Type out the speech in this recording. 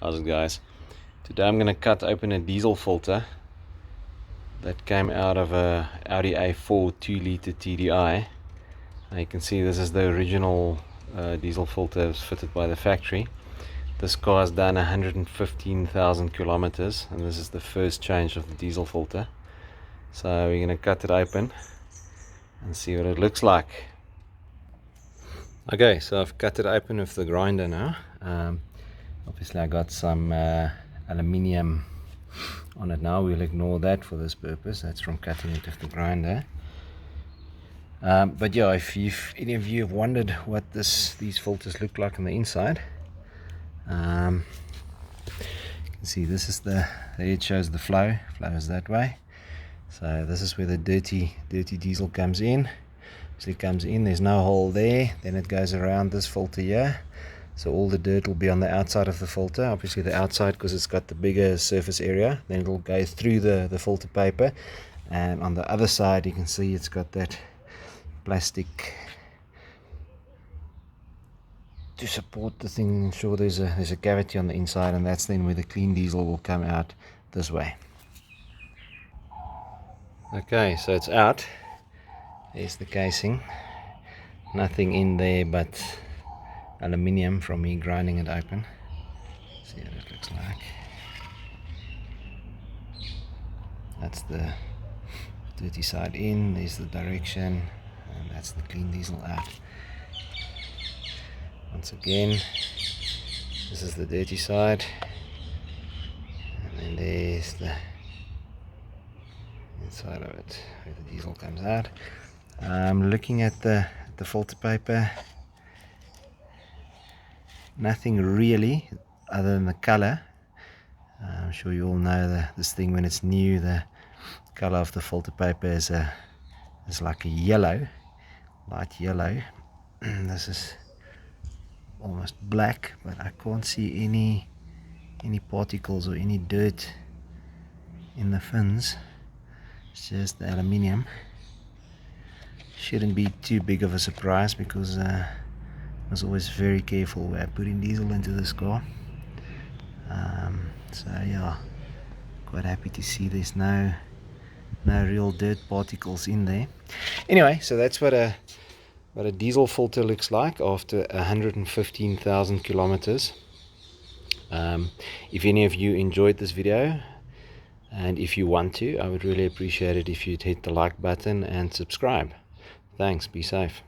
How's it, guys? Today I'm going to cut open a diesel filter that came out of a Audi A4 2-liter TDI. Now you can see this is the original diesel filter that was fitted by the factory. This car has done 115,000 kilometers, and this is the first change of the diesel filter. So we're going to cut it open and see what it looks like. Okay, so I've cut it open with the grinder now. Obviously I got some aluminium on it now. We'll ignore that for this purpose. That's from cutting it with the grinder. But yeah, if any of you have wondered what these filters look like on the inside, you can see this is there it shows the flows that way. So this is where the dirty diesel comes in. So it comes in, there's no hole there, then it goes around this filter here. So all the dirt will be on the outside of the filter, obviously the outside because it's got the bigger surface area. Then it'll go through the filter paper, and on the other side you can see it's got that plastic to support the thing, ensure there's a cavity on the inside, and that's then where the clean diesel will come out this way. Okay, so it's out. There's the casing, nothing in there but aluminium from me grinding it open. See what it looks like. That's the dirty side in, there's the direction, and that's the clean diesel out. Once again, this is the dirty side, and then there's the inside of it where the diesel comes out. I'm looking at the filter paper. Nothing really other than the color. I'm sure you all know this thing when it's new, the color of the filter paper is like a yellow, light yellow. This is almost black, but I can't see any particles or any dirt in the fins. It's just the aluminium. Shouldn't be too big of a surprise because I was always very careful when putting diesel into this car. So yeah, quite happy to see there's no real dirt particles in there. Anyway, so that's what a diesel filter looks like after 115,000 kilometers. If any of you enjoyed this video, and if you want to, I would really appreciate it if you'd hit the like button and subscribe. Thanks, be safe.